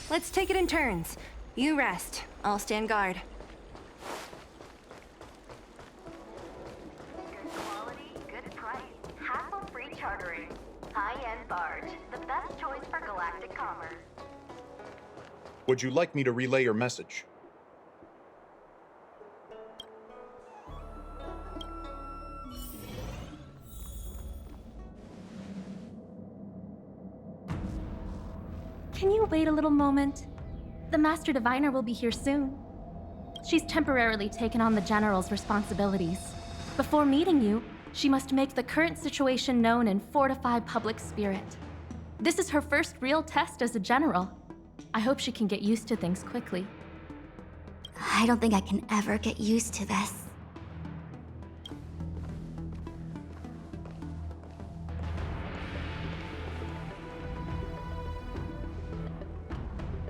Let's take it in turns. You rest. I'll stand guard. Good quality, good price. Hassle-free chartering. High-end barge. The best choice for galactic commerce. Would you like me to relay your message? Can you wait a little moment? The Master Diviner will be here soon. She's temporarily taken on the General's responsibilities. Before meeting you, she must make the current situation known and fortify public spirit. This is her first real test as a General. I hope she can get used to things quickly. I don't think I can ever get used to this.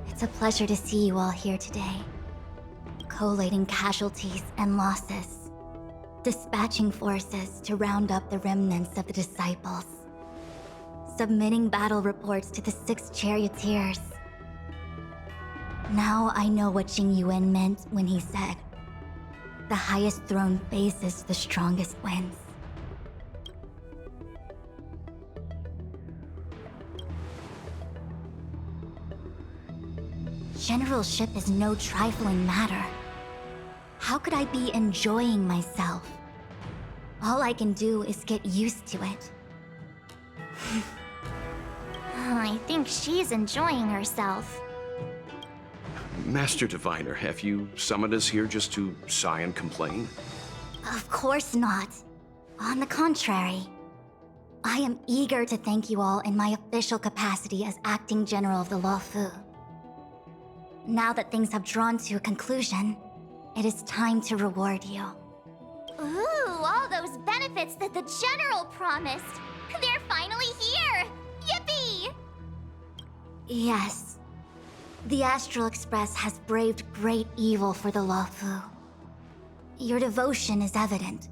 It's a pleasure to see you all here today. Collating casualties and losses. Dispatching forces to round up the remnants of the disciples. Submitting battle reports to the 6 charioteers. Now I know what Jing Yuan meant when he said, "The highest throne faces the strongest wins." Generalship is no trifling matter. How could I be enjoying myself? All I can do is get used to it. I think she's enjoying herself. Master Diviner, have you summoned us here just to sigh and complain? Of course not. On the contrary, I am eager to thank you all in my official capacity as Acting General of the Luofu. Now that things have drawn to a conclusion, it is time to reward you. Ooh, all those benefits that the General promised! They're finally here! Yippee! Yes. The Astral Express has braved great evil for the Luofu. Your devotion is evident.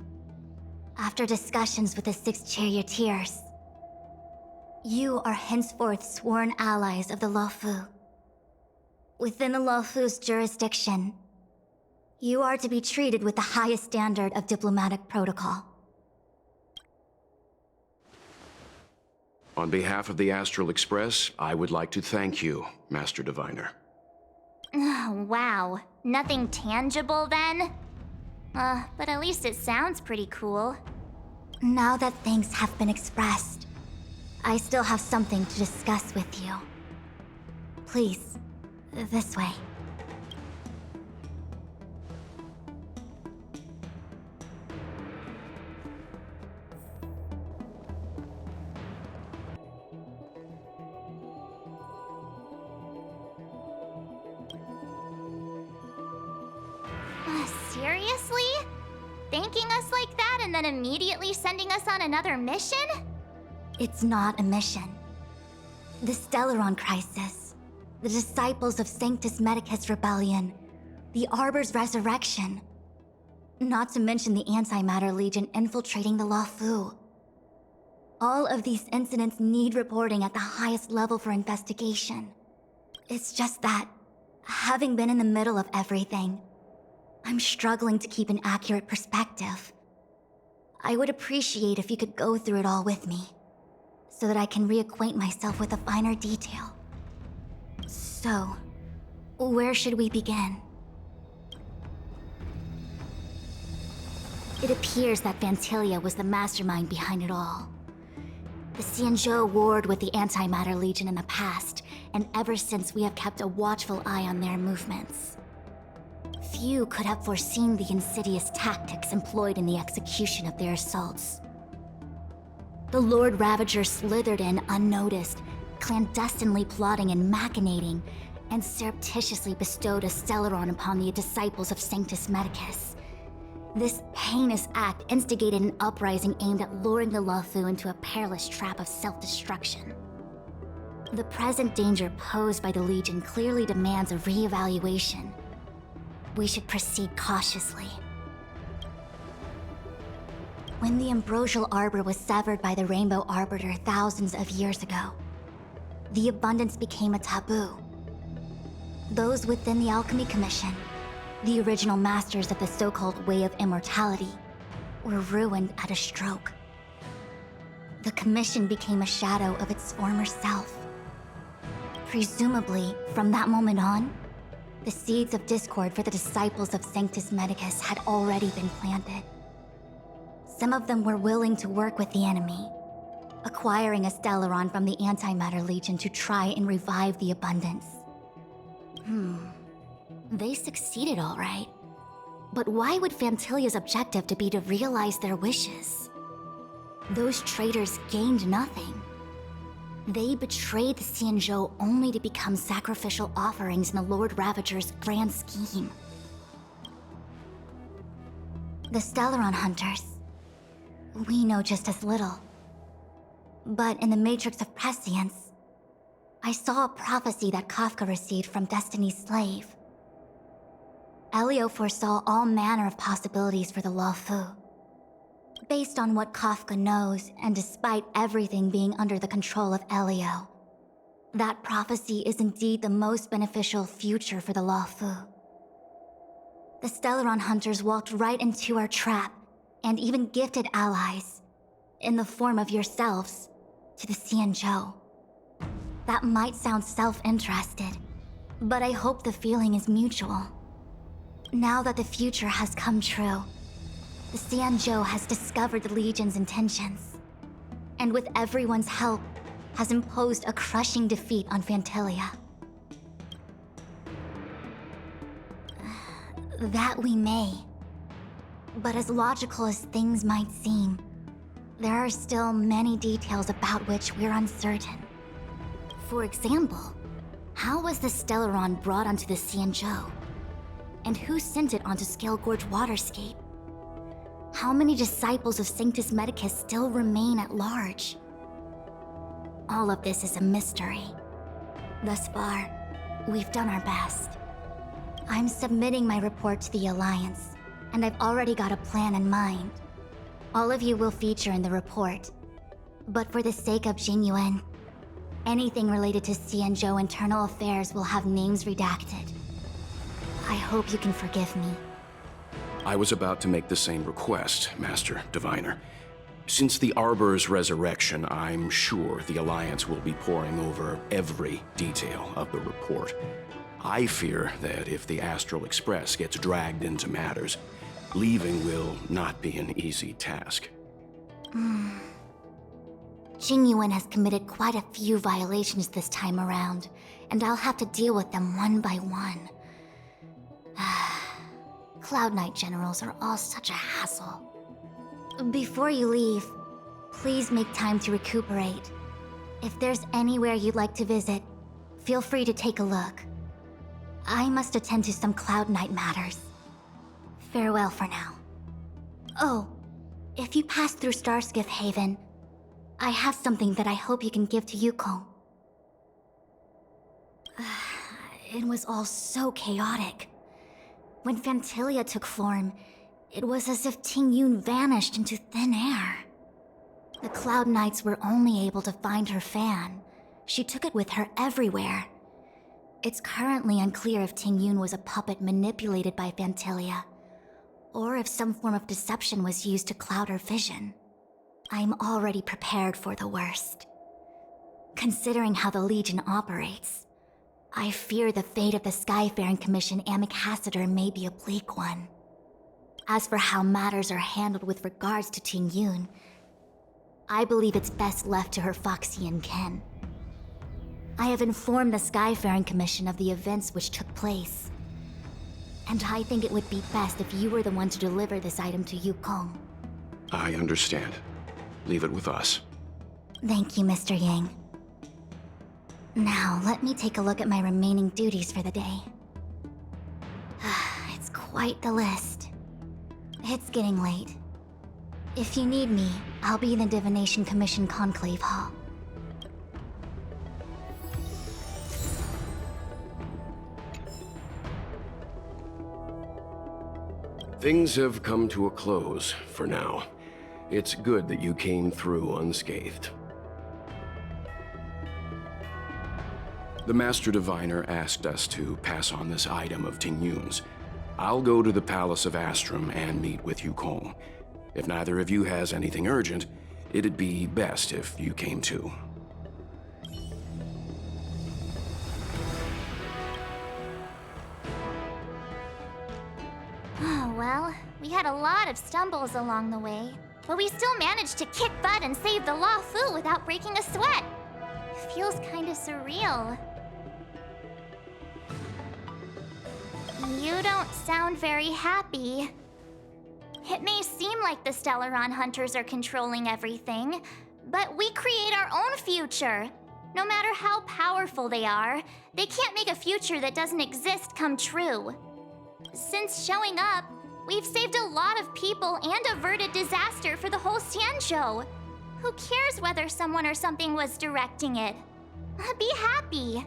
After discussions with the 6 charioteers, you are henceforth sworn allies of the Luofu. Within the Luofu's jurisdiction, you are to be treated with the highest standard of diplomatic protocol. On behalf of the Astral Express, I would like to thank you, Master Diviner. Wow, nothing tangible then? But at least it sounds pretty cool. Now that things have been expressed, I still have something to discuss with you. Please, this way. Seriously? Thanking us like that and then immediately sending us on another mission? It's not a mission. The Stellaron Crisis, the Disciples of Sanctus Medicus Rebellion, the Arbor's resurrection. Not to mention the Antimatter Legion infiltrating the Luofu. All of these incidents need reporting at the highest level for investigation. It's just that, having been in the middle of everything, I'm struggling to keep an accurate perspective. I would appreciate if you could go through it all with me, so that I can reacquaint myself with a finer detail. So, where should we begin? It appears that Phantylia was the mastermind behind it all. The Xianzhou warred with the Antimatter Legion in the past, and ever since we have kept a watchful eye on their movements. Few could have foreseen the insidious tactics employed in the execution of their assaults. The Lord Ravager slithered in unnoticed, clandestinely plotting and machinating, and surreptitiously bestowed a Stellaron upon the disciples of Sanctus Medicus. This heinous act instigated an uprising aimed at luring the Luofu into a perilous trap of self-destruction. The present danger posed by the Legion clearly demands a re-evaluation. We should proceed cautiously. When the ambrosial arbor was severed by the Rainbow Arbiter thousands of years ago, the abundance became a taboo. those within the Alchemy Commission, the original masters of the so-called Way of Immortality, were ruined at a stroke. The Commission became a shadow of its former self. Presumably, from that moment on, the seeds of discord for the disciples of Sanctus Medicus had already been planted. Some of them were willing to work with the enemy, acquiring a Stellaron from the Antimatter Legion to try and revive the Abundance. They succeeded all right. But why would Phantylia's objective to be to realize their wishes? Those traitors gained nothing. They betrayed the Xianzhou only to become sacrificial offerings in the Lord Ravager's grand scheme. The Stellaron Hunters, we know just as little. But in the Matrix of Prescience, I saw a prophecy that Kafka received from Destiny's slave. Elio foresaw all manner of possibilities for the Luofu. Based on what Kafka knows, and despite everything being under the control of Elio, that prophecy is indeed the most beneficial future for the Luofu. The Stellaron Hunters walked right into our trap, and even gifted allies, in the form of yourselves, to the Xianzhou. That might sound self-interested, but I hope the feeling is mutual. Now that the future has come true, the Xianzhou has discovered the Legion's intentions, and with everyone's help, has imposed a crushing defeat on Phantylia. That we may. But as logical as things might seem, there are still many details about which we're uncertain. For example, how was the Stellaron brought onto the Xianzhou? And who sent it onto Scale Gorge Waterscape? How many disciples of Sanctus Medicus still remain at large? All of this is a mystery. Thus far, we've done our best. I'm submitting my report to the Alliance, and I've already got a plan in mind. All of you will feature in the report. But for the sake of Jinyuan, anything related to Xianzhou internal affairs will have names redacted. I hope you can forgive me. I was about to make the same request, Master Diviner. Since the Arbor's resurrection, I'm sure the Alliance will be poring over every detail of the report. I fear that if the Astral Express gets dragged into matters, leaving will not be an easy task. Jinyuan has committed quite a few violations this time around, and I'll have to deal with them one by one. Cloud Knight generals are all such a hassle. Before you leave, please make time to recuperate. If there's anywhere you'd like to visit, feel free to take a look. I must attend to some Cloud Knight matters. Farewell for now. Oh, if you pass through Starskiff Haven, I have something that I hope you can give to Yukong. It was all so chaotic. When Phantylia took form, it was as if Tingyun vanished into thin air. The Cloud Knights were only able to find her fan. She took it with her everywhere. It's currently unclear if Tingyun was a puppet manipulated by Phantylia, or if some form of deception was used to cloud her vision. I'm already prepared for the worst. Considering how the Legion operates, I fear the fate of the Skyfaring Commission Ambassador may be a bleak one. As for how matters are handled with regards to Tingyun, I believe it's best left to her Foxian kin. I have informed the Skyfaring Commission of the events which took place, and I think it would be best if you were the one to deliver this item to Yukong. I understand. Leave it with us. Thank you, Mr. Yang. Now, let me take a look at my remaining duties for the day. It's quite the list. It's getting late. If you need me, I'll be in the Divination Commission Conclave Hall. Things have come to a close for now. It's good that you came through unscathed. The Master Diviner asked us to pass on this item of Ting Yun's. I'll go to the Palace of Astrum and meet with Yukong. If neither of you has anything urgent, it'd be best if you came too. Oh, well, we had a lot of stumbles along the way, but we still managed to kick butt and save the Luofu without breaking a sweat. It feels kind of surreal. You don't sound very happy. It may seem like the Stellaron hunters are controlling everything, but we create our own future. No matter how powerful they are, they can't make a future that doesn't exist come true. Since showing up, we've saved a lot of people and averted disaster for the whole Xianzhou. Who cares whether someone or something was directing it? Be happy.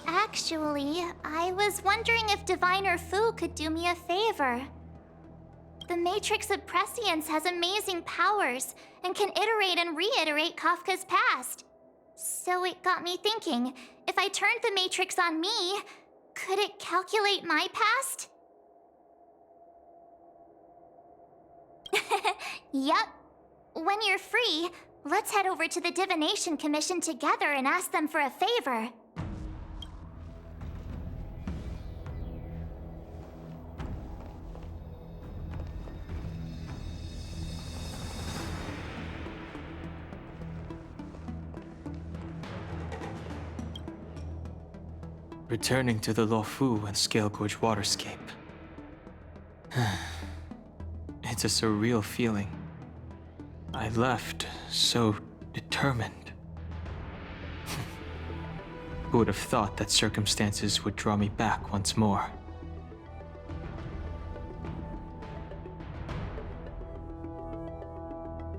Actually, I was wondering if Diviner Fu could do me a favor. The Matrix of Prescience has amazing powers and can iterate and reiterate Kafka's past. So it got me thinking, if I turned the Matrix on me, could it calculate my past? Yup. When you're free, let's head over to the Divination Commission together and ask them for a favor. Returning to the Luofu and Scale Gorge waterscape. It's a surreal feeling. I left so determined. Who would have thought that circumstances would draw me back once more?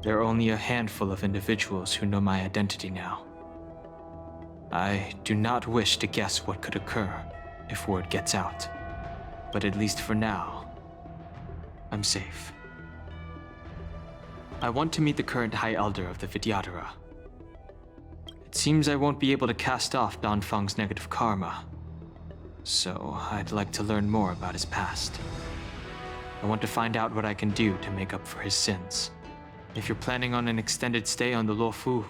There are only a handful of individuals who know my identity now. I do not wish to guess what could occur if word gets out, but at least for now, I'm safe. I want to meet the current High Elder of the Vidyadhara. It seems I won't be able to cast off Danfeng's negative karma, so I'd like to learn more about his past. I want to find out what I can do to make up for his sins. If you're planning on an extended stay on the Luofu,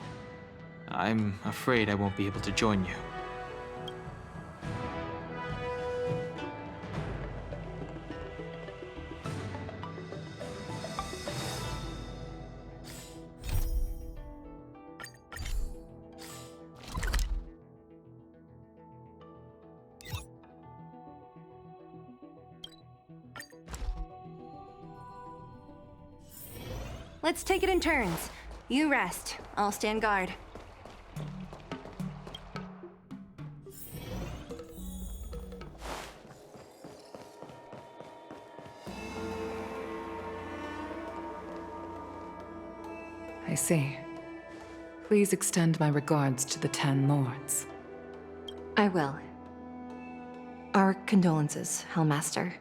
I'm afraid I won't be able to join you. Let's take it in turns. You rest. I'll stand guard. I see. Please extend my regards to the 10 lords. I will. Our condolences, Hellmaster.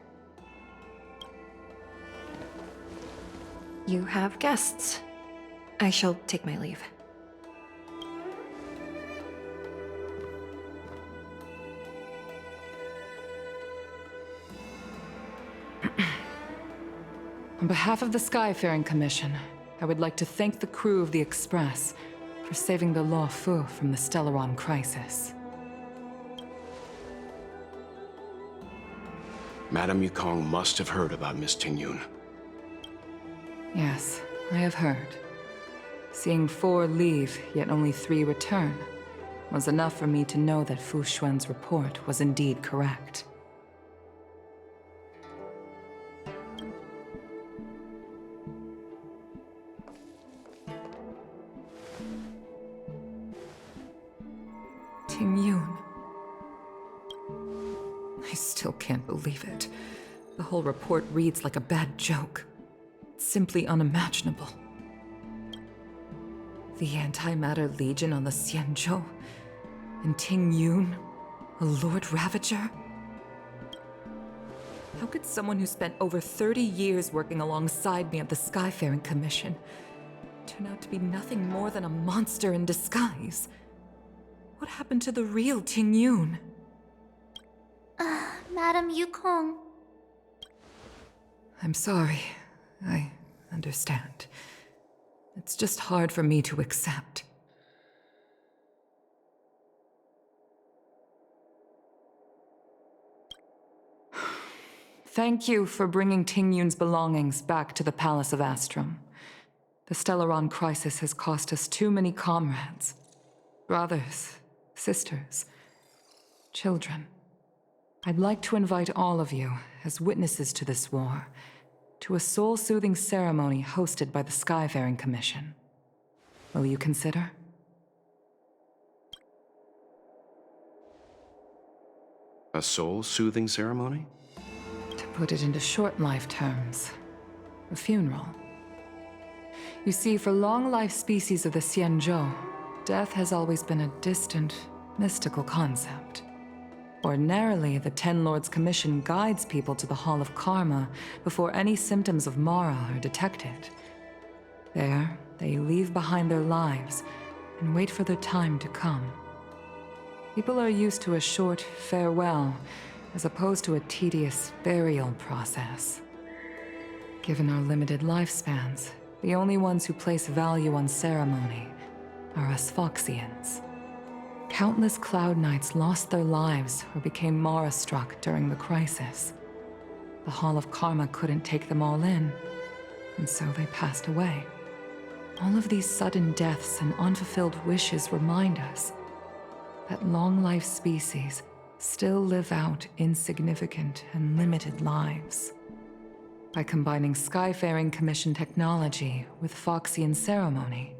You have guests. I shall take my leave. On behalf of the Skyfaring Commission, I would like to thank the crew of the Express for saving the Luofu from the Stellaron crisis. Madame Yukong must have heard about Miss Ting Yun. Yes, I have heard. Seeing 4 leave, yet only 3 return, was enough for me to know that Fu Xuan's report was indeed correct. Ting Yun. I still can't believe it. The whole report reads like a bad joke. It's simply unimaginable. The Antimatter Legion on the Xianzhou, and Ting Yun, a Lord Ravager? How could someone who spent over 30 years working alongside me at the Skyfaring Commission turn out to be nothing more than a monster in disguise? What happened to the real Ting Yun? Madam Yukong. I'm sorry. I understand. It's just hard for me to accept. Thank you for bringing Ting Yun's belongings back to the Palace of Astrum. The Stellaron crisis has cost us too many comrades. Brothers, sisters, children. I'd like to invite all of you, as witnesses to this war, to a soul-soothing ceremony hosted by the Skyfaring Commission. Will you consider? A soul-soothing ceremony? To put it into short-life terms, a funeral. You see, for long-life species of the Xianzhou, death has always been a distant, mystical concept. Ordinarily, the Ten Lords Commission guides people to the Hall of Karma before any symptoms of Mara are detected. There, they leave behind their lives and wait for their time to come. People are used to a short farewell as opposed to a tedious burial process. Given our limited lifespans, the only ones who place value on ceremony are us Foxians. Countless Cloud Knights lost their lives or became Mara-struck during the crisis. The Hall of Karma couldn't take them all in, and so they passed away. All of these sudden deaths and unfulfilled wishes remind us that long-life species still live out insignificant and limited lives. By combining Skyfaring Commission technology with Foxian ceremony,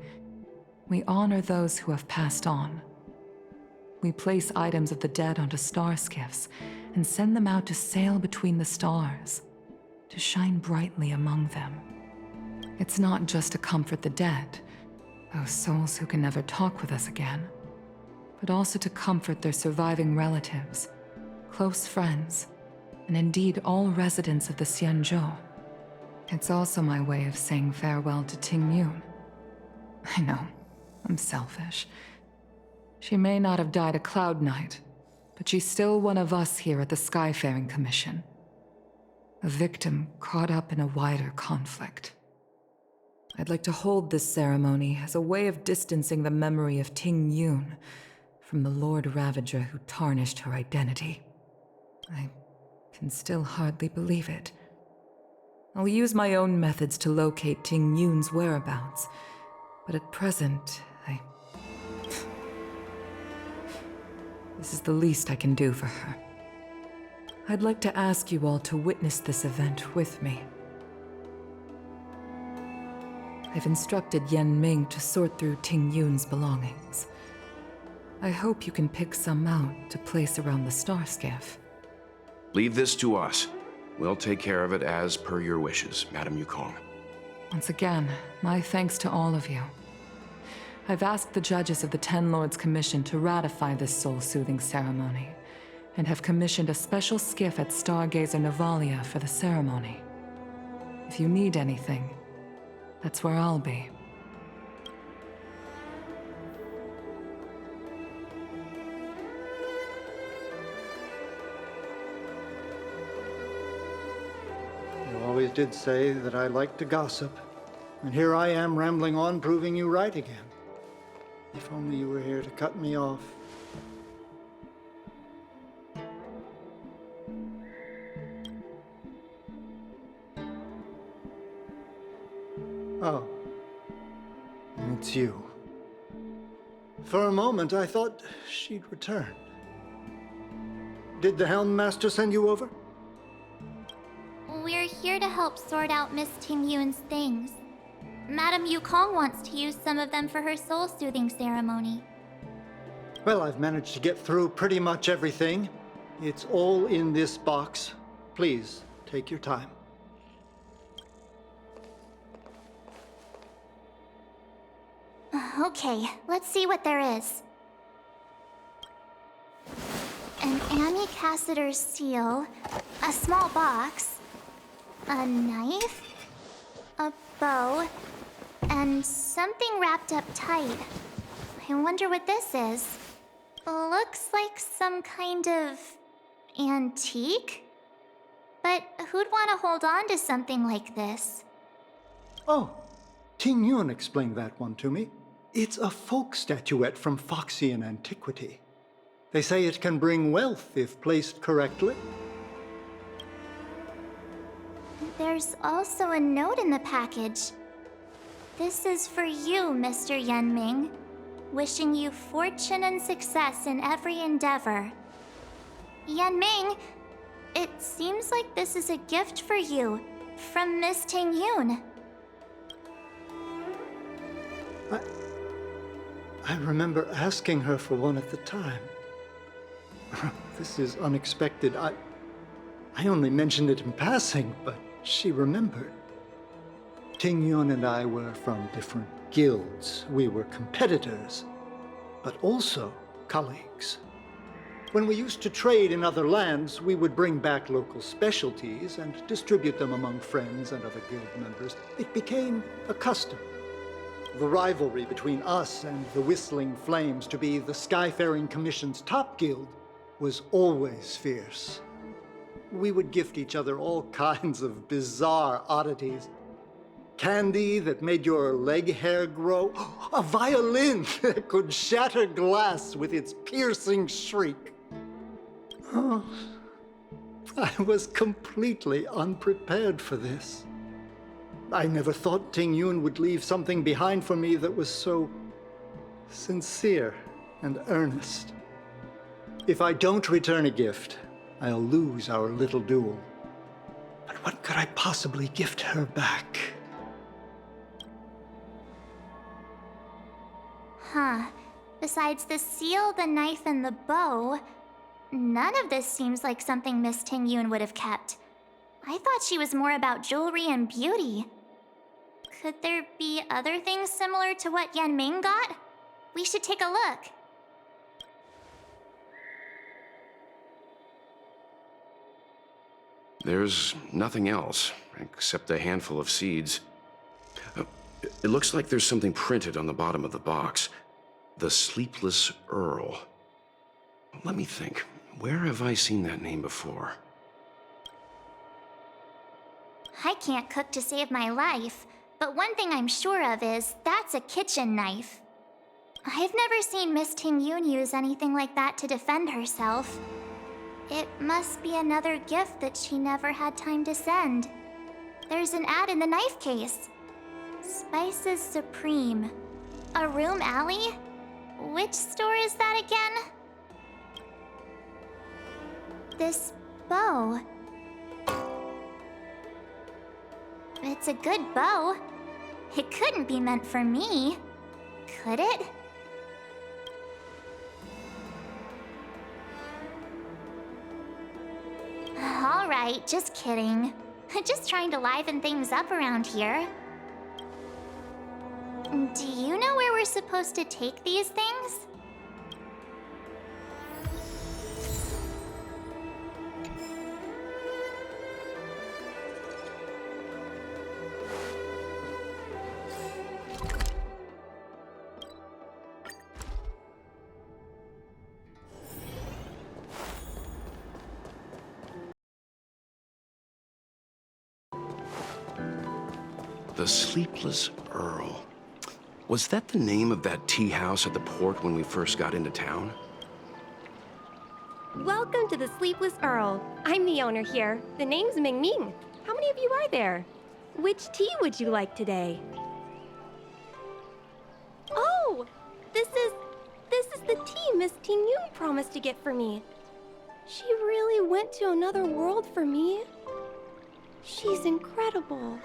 we honor those who have passed on. We place items of the dead onto star skiffs and send them out to sail between the stars, to shine brightly among them. It's not just to comfort the dead, those souls who can never talk with us again, but also to comfort their surviving relatives, close friends, and indeed all residents of the Xianzhou. It's also my way of saying farewell to Ting Yun. I know, I'm selfish. She may not have died a Cloud Knight, but she's still one of us here at the Skyfaring Commission. A victim caught up in a wider conflict. I'd like to hold this ceremony as a way of distancing the memory of Ting Yun from the Lord Ravager who tarnished her identity. I can still hardly believe it. I'll use my own methods to locate Ting Yun's whereabouts, but at present, This is the least I can do for her. I'd like to ask you all to witness this event with me. I've instructed Yen Ming to sort through Ting Yun's belongings. I hope you can pick some out to place around the star skiff. Leave this to us. We'll take care of it as per your wishes, Madam Yukong. Once again, my thanks to all of you. I've asked the judges of the Ten Lords Commission to ratify this soul-soothing ceremony, and have commissioned a special skiff at Stargazer Navalia for the ceremony. If you need anything, that's where I'll be. You always did say that I liked to gossip, and here I am rambling on, proving you right again. If only you were here to cut me off. Oh. It's you. For a moment, I thought she'd returned. Did the Helm Master send you over? We're here to help sort out Miss Ting Yun's things. Madam Yukong wants to use some of them for her soul-soothing ceremony. Well, I've managed to get through pretty much everything. It's all in this box. Please, take your time. Okay, let's see what there is. An Amicassator's seal, a small box, a knife, a bow, and something wrapped up tight. I wonder what this is. Looks like some kind of antique? But who'd want to hold on to something like this? Oh, Ting Yun explained that one to me. It's a folk statuette from Foxian antiquity. They say it can bring wealth if placed correctly. There's also a note in the package. This is for you, Mr. Yenming. Wishing you fortune and success in every endeavor. Yenming, it seems like this is a gift for you from Miss Ting Yun. I remember asking her for one at the time. This is unexpected. I only mentioned it in passing, but she remembered. Ting Yun and I were from different guilds. We were competitors, but also colleagues. When we used to trade in other lands, we would bring back local specialties and distribute them among friends and other guild members. It became a custom. The rivalry between us and the Whistling Flames to be the Skyfaring Commission's top guild was always fierce. We would gift each other all kinds of bizarre oddities. Candy that made your leg hair grow. A violin that could shatter glass with its piercing shriek. Oh, I was completely unprepared for this. I never thought Ting Yun would leave something behind for me that was so sincere and earnest. If I don't return a gift, I'll lose our little duel. But what could I possibly gift her back? Huh. Besides the seal, the knife, and the bow, none of this seems like something Miss Ting Yun would have kept. I thought she was more about jewelry and beauty. Could there be other things similar to what Yenming got? We should take a look. There's nothing else, except a handful of seeds. It looks like there's something printed on the bottom of the box. The Sleepless Earl. Let me think. Where have I seen that name before? I can't cook to save my life, but one thing I'm sure of is that's a kitchen knife. I've never seen Miss Ting Yun use anything like that to defend herself. It must be another gift that she never had time to send. There's an ad in the knife case. Spices Supreme. A room alley? Which store is that again? This bow. It's a good bow. It couldn't be meant for me, could it? All right, just kidding. Just trying to liven things up around here. Do you know where we're supposed to take these things? The Sleepless Earl. Was that the name of that tea house at the port when we first got into town? Welcome to the Sleepless Earl. I'm the owner here. The name's Ming Ming. How many of you are there? Which tea would you like today? Oh, this is the tea Miss Ting Yun promised to get for me. She really went to another world for me. She's incredible.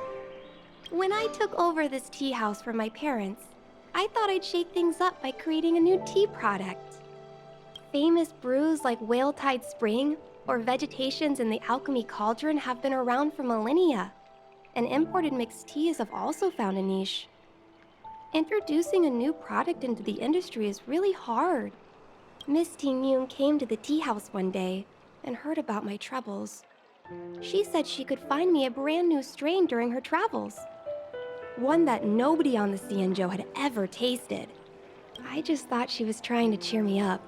When I took over this tea house from my parents, I thought I'd shake things up by creating a new tea product. Famous brews like Whale Tide Spring or Vegetations in the Alchemy Cauldron have been around for millennia, and imported mixed teas have also found a niche. Introducing a new product into the industry is really hard. Miss Ting Yun came to the tea house one day and heard about my troubles. She said she could find me a brand new strain during her travels. One that nobody on the Xianzhou had ever tasted. I just thought she was trying to cheer me up.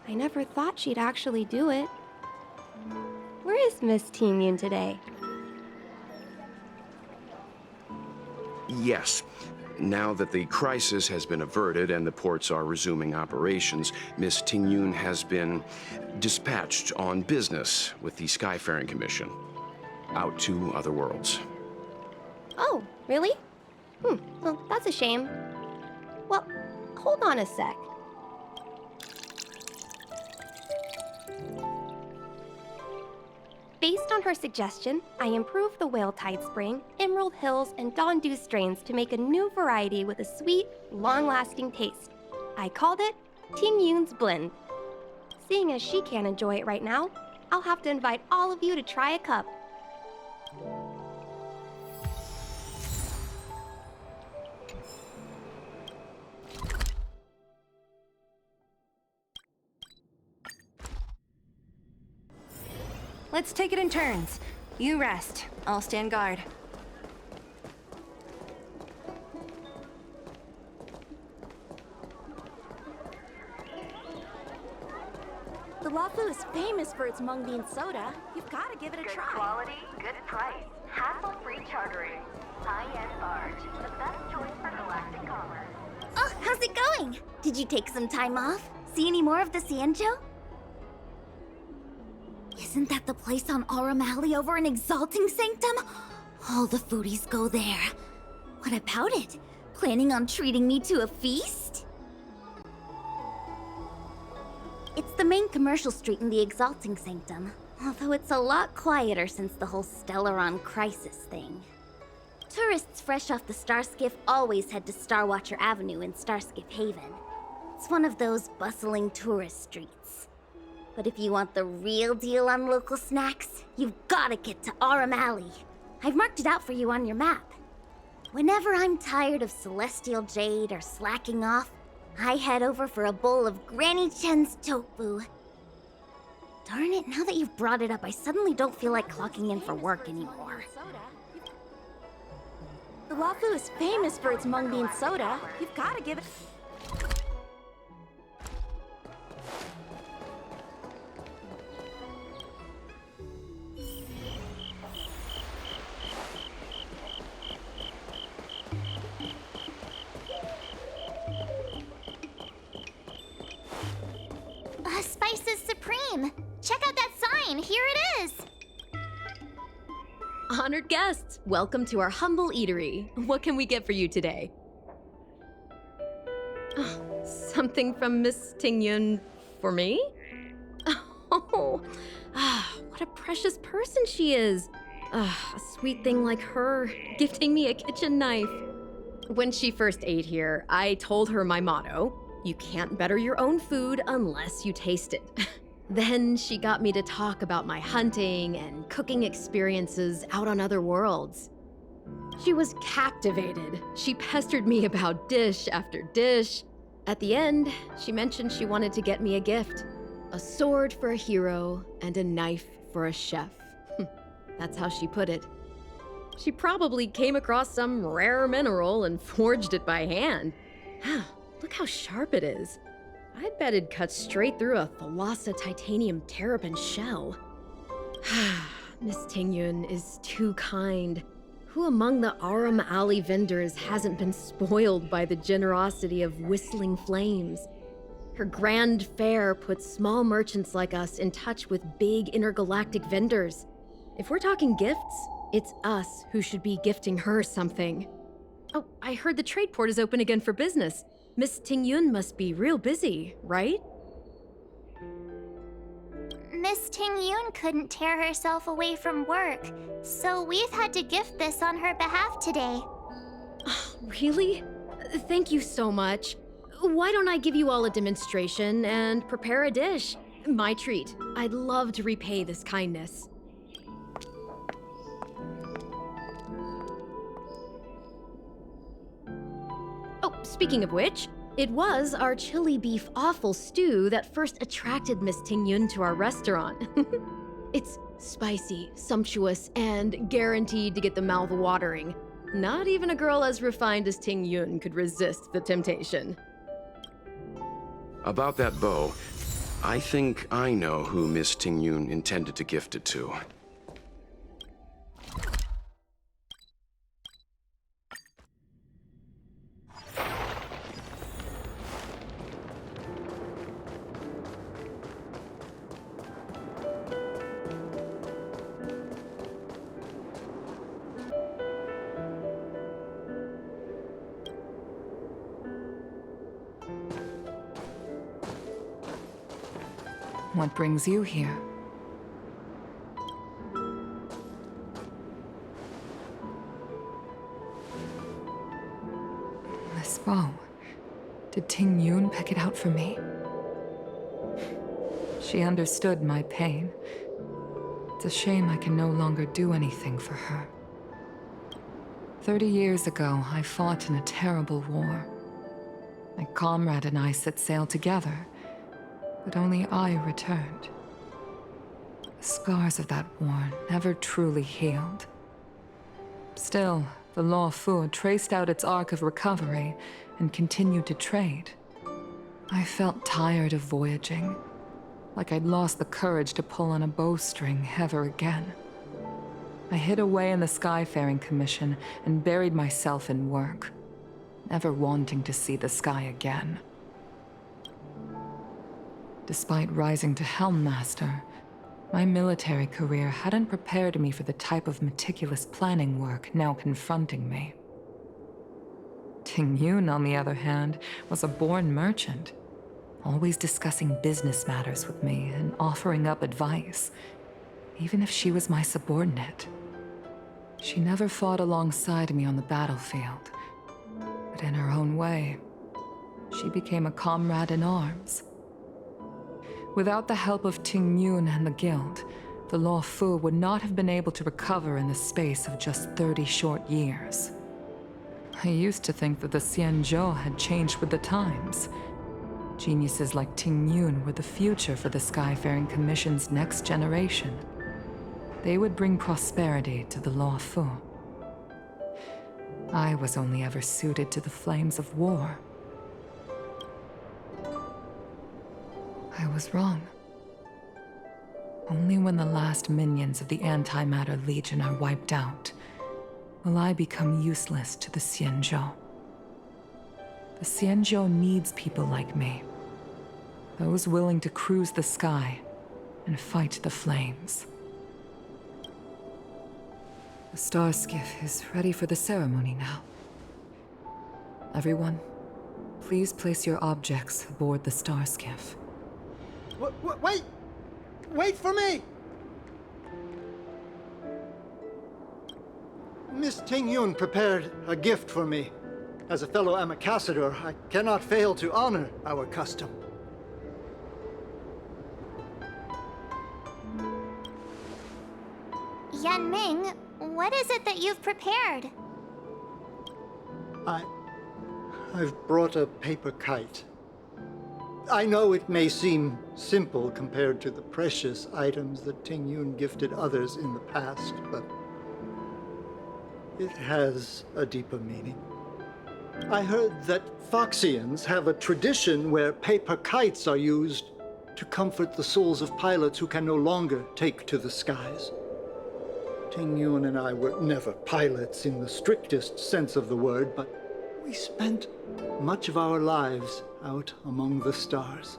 I never thought she'd actually do it. Where is Miss Tingyun today? Yes. Now that the crisis has been averted and the ports are resuming operations, Miss Tingyun has been dispatched on business with the Skyfaring Commission, out to other worlds. Oh, really? Well, that's a shame. Well, hold on a sec. Based on her suggestion, I improved the Whale Tide Spring, Emerald Hills, and Dawn Dew strains to make a new variety with a sweet, long-lasting taste. I called it Tingyun's Blend. Seeing as she can't enjoy it right now, I'll have to invite all of you to try a cup. Let's take it in turns. You rest. I'll stand guard. The Luofu is famous for its mung bean soda. You've got to give it a Good try. quality, good price. Hassle-free chartering. High-end barge. The best choice for galactic commerce. Oh, how's it going? Did you take some time off? See any more of the Xianzhou? Isn't that the place on Aurum Alley over in Exalting Sanctum? All the foodies go there. What about it? Planning on treating me to a feast? It's the main commercial street in the Exalting Sanctum, although it's a lot quieter since the whole Stellaron crisis thing. Tourists fresh off the Starskiff always head to Starwatcher Avenue in Starskiff Haven. It's one of those bustling tourist streets. But if you want the real deal on local snacks, you've gotta get to Aurum Alley. I've marked it out for you on your map. Whenever I'm tired of Celestial Jade or slacking off, I head over for a bowl of Granny Chen's tofu. Darn it, now that you've brought it up, I suddenly don't feel like clocking in for work anymore. The Luofu is famous for its mung bean soda. You've got to give it... Spices Supreme! Check out that sign! Here it is! Honored guests, welcome to our humble eatery. What can we get for you today? Oh, something from Miss Tingyun for me? Oh, what a precious person she is. A sweet thing like her, gifting me a kitchen knife. When she first ate here, I told her my motto: you can't better your own food unless you taste it. Then she got me to talk about my hunting and cooking experiences out on other worlds. She was captivated. She pestered me about dish after dish. At the end, she mentioned she wanted to get me a gift: a sword for a hero and a knife for a chef. That's how she put it. She probably came across some rare mineral and forged it by hand. Look how sharp it is. I bet it'd cut straight through a Thalassa titanium terrapin shell. Miss Tingyun is too kind. Who among the Aurum Alley vendors hasn't been spoiled by the generosity of Whistling Flames? Her grand fare puts small merchants like us in touch with big intergalactic vendors. If we're talking gifts, it's us who should be gifting her something. Oh, I heard the trade port is open again for business. Miss Tingyun must be real busy, right? Miss Tingyun couldn't tear herself away from work, so we've had to gift this on her behalf today. Really? Thank you so much. Why don't I give you all a demonstration and prepare a dish? My treat. I'd love to repay this kindness. Oh, speaking of which, it was our chili beef offal stew that first attracted Miss Tingyun to our restaurant. It's spicy, sumptuous, and guaranteed to get the mouth watering. Not even a girl as refined as Tingyun could resist the temptation. About that bow, I think I know who Miss Tingyun intended to gift it to. What brings you here? This bow. Did Tingyun pick it out for me? She understood my pain. It's a shame I can no longer do anything for her. 30 years ago, I fought in a terrible war. My comrade and I set sail together, but only I returned. The scars of that war never truly healed. Still, the Luofu traced out its arc of recovery and continued to trade. I felt tired of voyaging, like I'd lost the courage to pull on a bowstring ever again. I hid away in the Skyfaring Commission and buried myself in work, never wanting to see the sky again. Despite rising to Helm Master, my military career hadn't prepared me for the type of meticulous planning work now confronting me. Tingyun, on the other hand, was a born merchant, always discussing business matters with me and offering up advice, even if she was my subordinate. She never fought alongside me on the battlefield, but in her own way, she became a comrade in arms. Without the help of Tingyun and the Guild, the Luofu would not have been able to recover in the space of just 30 short years. I used to think that the Xianzhou had changed with the times. Geniuses like Tingyun were the future for the Skyfaring Commission's next generation. They would bring prosperity to the Luofu. I was only ever suited to the flames of war. I was wrong. Only when the last minions of the Antimatter Legion are wiped out will I become useless to the Xianzhou. The Xianzhou needs people like me. Those willing to cruise the sky and fight the flames. The star skiff is ready for the ceremony now. Everyone, please place your objects aboard the star skiff. Wait! Wait for me! Miss Tingyun prepared a gift for me. As a fellow ambassador, I cannot fail to honor our custom. Yanming, what is it that you've prepared? I've brought a paper kite. I know it may seem simple compared to the precious items that Tingyun gifted others in the past, but it has a deeper meaning. I heard that Foxians have a tradition where paper kites are used to comfort the souls of pilots who can no longer take to the skies. Tingyun and I were never pilots in the strictest sense of the word, but we spent much of our lives out among the stars.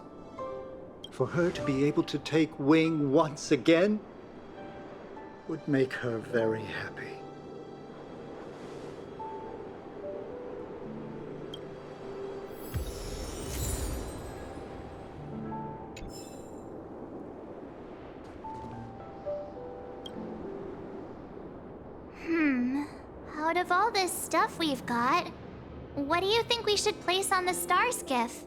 For her to be able to take wing once again would make her very happy. Out of all this stuff we've got, what do you think we should place on the star skiff?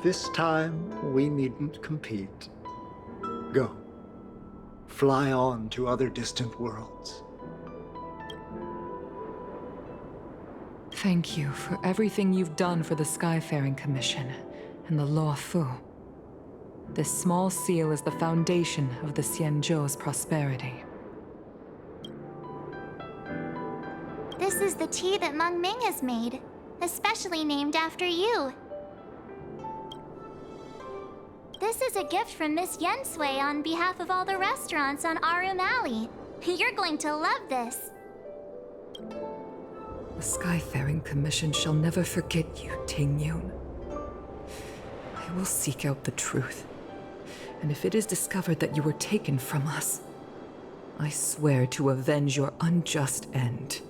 This time, we needn't compete. Go. Fly on to other distant worlds. Thank you for everything you've done for the Skyfaring Commission and the Luofu. This small seal is the foundation of the Xianzhou's prosperity. This is the tea that Meng Ming has made, especially named after you. This is a gift from Miss Yensui on behalf of all the restaurants on Arum Alley. You're going to love this. The Skyfaring Commission shall never forget you, Tingyun. I will seek out the truth. And if it is discovered that you were taken from us, I swear to avenge your unjust end.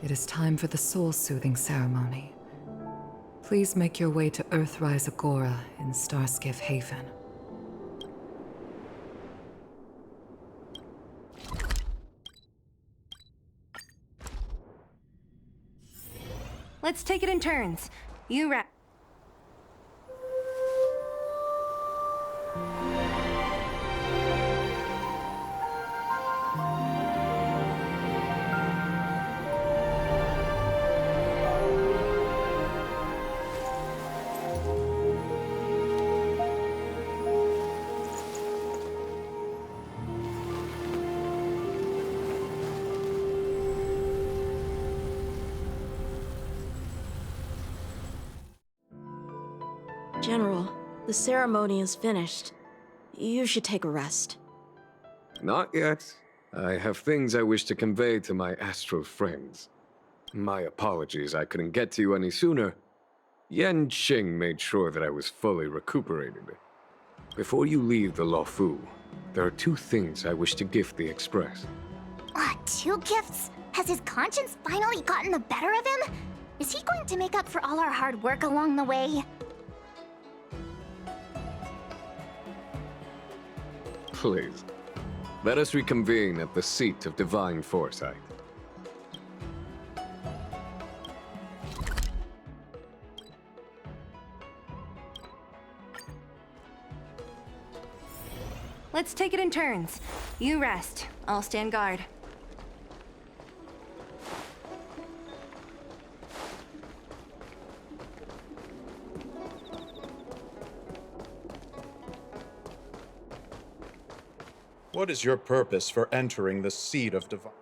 It is time for the soul-soothing ceremony. Please make your way to Earthrise Agora in Starskiff Haven. Let's take it in turns. You rest. General, the ceremony is finished. You should take a rest. Not yet. I have things I wish to convey to my astral friends. My apologies I couldn't get to you any sooner. Yan Qing made sure that I was fully recuperated. Before you leave the Luofu, there are 2 things I wish to gift the Express. 2 gifts? Has his conscience finally gotten the better of him? Is he going to make up for all our hard work along the way? Please, let us reconvene at the seat of divine foresight. Let's take it in turns. You rest. I'll stand guard. What is your purpose for entering the seat of divine?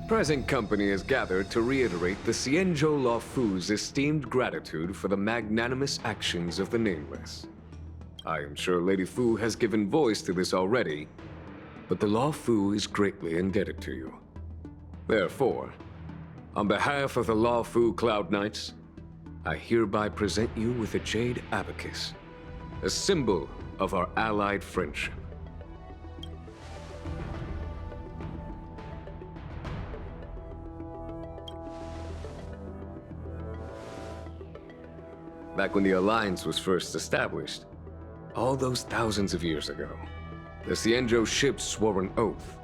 Present company is gathered to reiterate the Xianzhou Luofu's esteemed gratitude for the magnanimous actions of the Nameless. I am sure Lady Fu has given voice to this already, but the Luofu is greatly indebted to you. Therefore, on behalf of the Luofu Cloud Knights, I hereby present you with a jade abacus, a symbol of our allied friendship. Back when the Alliance was first established, all those thousands of years ago, the Xianzhou ships swore an oath,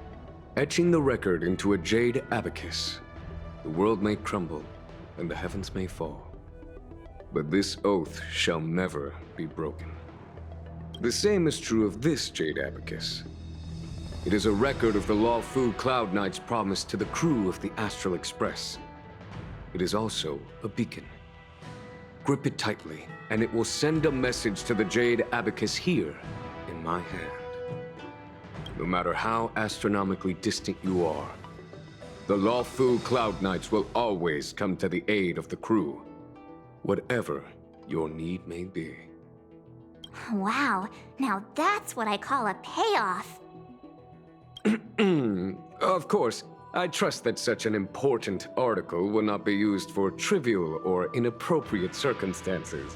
etching the record into a jade abacus. The world may crumble, and the heavens may fall, but this oath shall never be broken. The same is true of this jade abacus. It is a record of the Luofu Cloud Knight's promise to the crew of the Astral Express. It is also a beacon. Grip it tightly, and it will send a message to the jade abacus here in my hand. No matter how astronomically distant you are, the Luofu Cloud Knights will always come to the aid of the crew, whatever your need may be. Wow, now that's what I call a payoff. Of course, I trust that such an important article will not be used for trivial or inappropriate circumstances.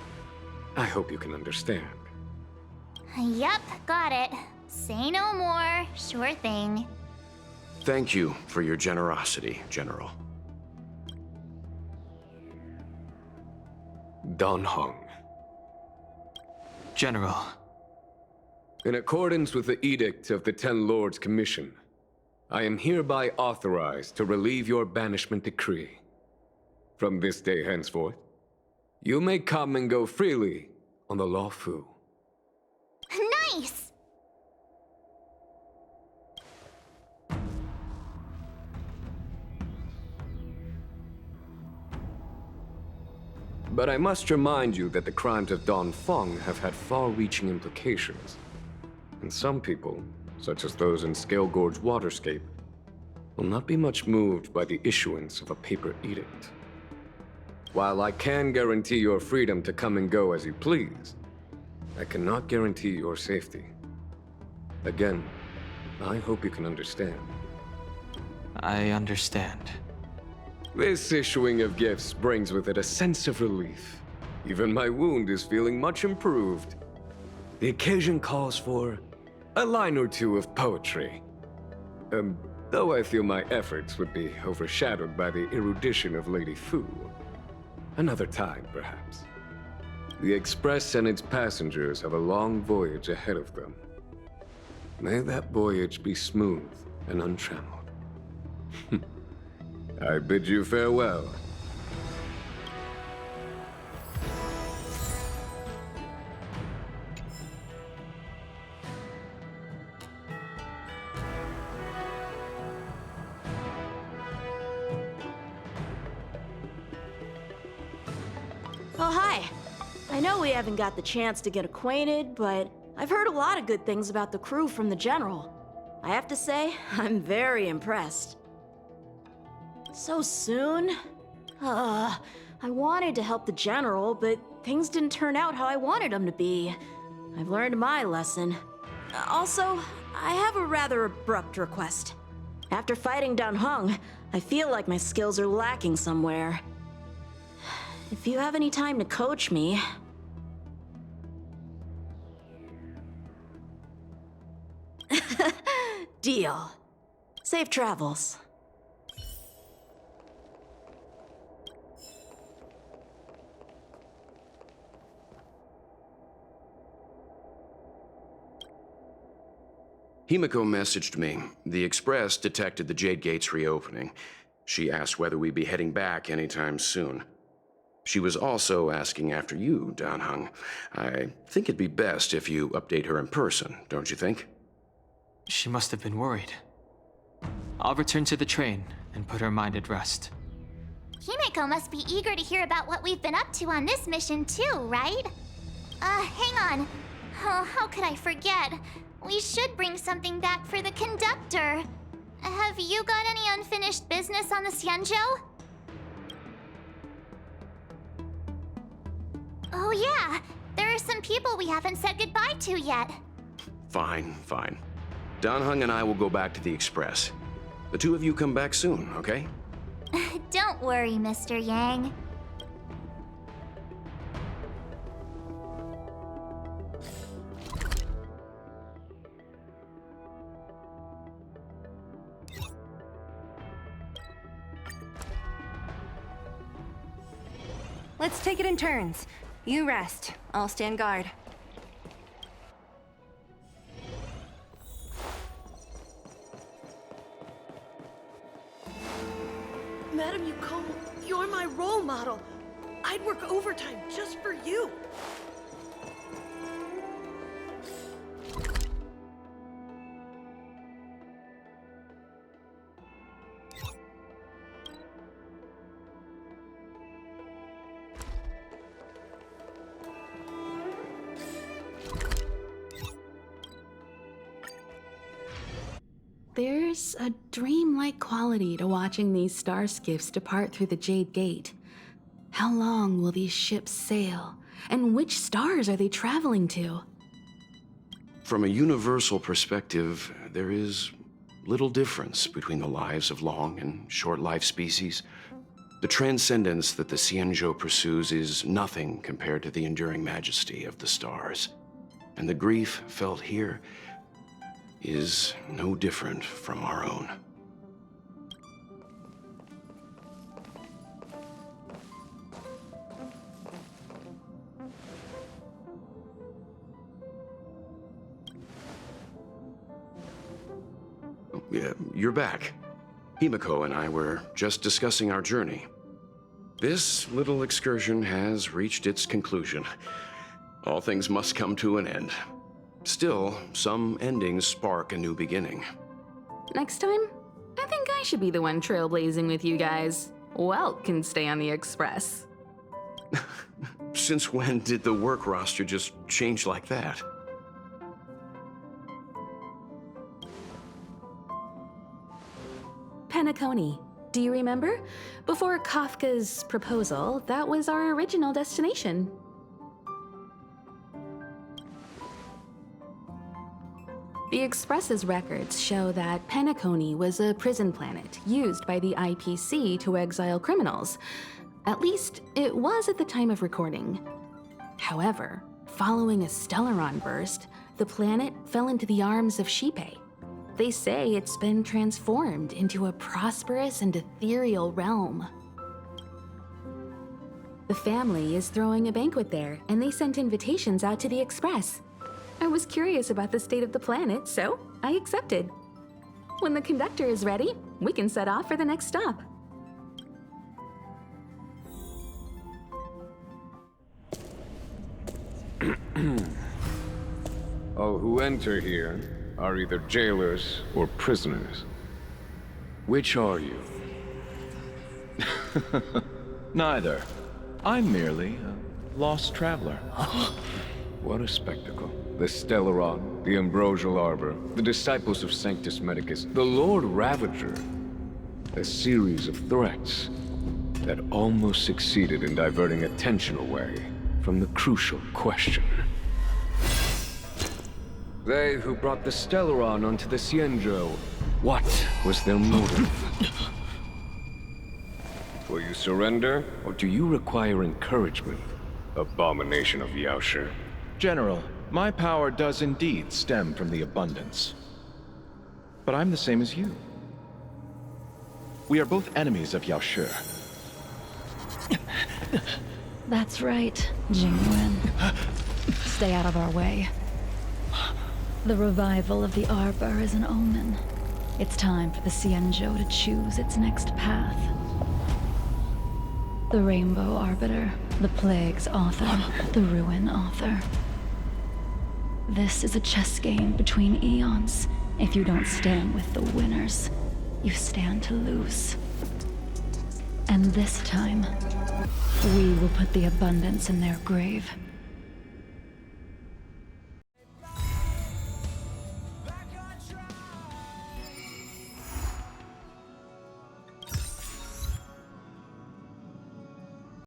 I hope you can understand. Yep, got it. Say no more. Sure thing. Thank you for your generosity, General. Dan Heng. General. In accordance with the Edict of the Ten Lords Commission, I am hereby authorized to relieve your banishment decree. From this day henceforth, you may come and go freely on the Luofu. Nice! But I must remind you that the crimes of Don Feng have had far-reaching implications. And some people, such as those in Scale Gorge Waterscape, will not be much moved by the issuance of a paper edict. While I can guarantee your freedom to come and go as you please, I cannot guarantee your safety. Again, I hope you can understand. I understand. This issuing of gifts brings with it a sense of relief. Even my wound is feeling much improved. The occasion calls for a line or two of poetry. Though I feel my efforts would be overshadowed by the erudition of Lady Fu. Another time, perhaps. The Express and its passengers have a long voyage ahead of them. May that voyage be smooth and untrammeled. I bid you farewell. Oh, hi. I know we haven't got the chance to get acquainted, but I've heard a lot of good things about the crew from the General. I have to say, I'm very impressed. So soon? I wanted to help the General, but things didn't turn out how I wanted them to be. I've learned my lesson. Also, I have a rather abrupt request. After fighting Dan Heng, I feel like my skills are lacking somewhere. If you have any time to coach me... Deal. Safe travels. Himiko messaged me. The Express detected the Jade Gate's reopening. She asked whether we'd be heading back anytime soon. She was also asking after you, Dan Heng. I think it'd be best if you update her in person, don't you think? She must have been worried. I'll return to the train and put her mind at rest. Himiko must be eager to hear about what we've been up to on this mission too, right? Hang on. Oh, how could I forget? We should bring something back for the conductor. Have you got any unfinished business on the Xianzhou? Oh yeah, there are some people we haven't said goodbye to yet. Fine. Dan Heng and I will go back to the Express. The two of you come back soon, okay? Don't worry, Mr. Yang. Let's take it in turns. You rest. I'll stand guard. Madam Yuko, you're my role model. I'd work overtime just for you. There's a dreamlike quality to watching these star skiffs depart through the Jade Gate. How long will these ships sail? And which stars are they traveling to? From a universal perspective, there is little difference between the lives of long and short-life species. The transcendence that the Xianzhou pursues is nothing compared to the enduring majesty of the stars. And the grief felt here is no different from our own. Yeah, you're back. Himiko and I were just discussing our journey. This little excursion has reached its conclusion. All things must come to an end. Still, some endings spark a new beginning. Next time, I think I should be the one trailblazing with you guys. Welt can stay on the Express. Since when did the work roster just change like that? Penacony. Do you remember? Before Kafka's proposal, that was our original destination. The Express's records show that Penacony was a prison planet used by the IPC to exile criminals. At least, it was at the time of recording. However, following a Stellaron burst, the planet fell into the arms of Xipe. They say it's been transformed into a prosperous and ethereal realm. The family is throwing a banquet there, and they sent invitations out to the Express. I was curious about the state of the planet, so I accepted. When the conductor is ready, we can set off for the next stop. All who enter here are either jailers or prisoners. Which are you? Neither. I'm merely a lost traveler. What a spectacle. The Stellaron, the Ambrosial Arbor, the Disciples of Sanctus Medicus, the Lord Ravager. A series of threats that almost succeeded in diverting attention away from the crucial question. They who brought the Stellaron onto the Xianzhou, what was their motive? Will you surrender, or do you require encouragement, abomination of Yaoshi? General, my power does indeed stem from the abundance. But I'm the same as you. We are both enemies of Yaoshi. That's right, Jingwen. Stay out of our way. The revival of the Arbor is an omen. It's time for the Xianzhou to choose its next path. The Rainbow Arbiter, the Plague's author, the Ruin author. This is a chess game between eons. If you don't stand with the winners, you stand to lose. And this time, we will put the abundance in their grave.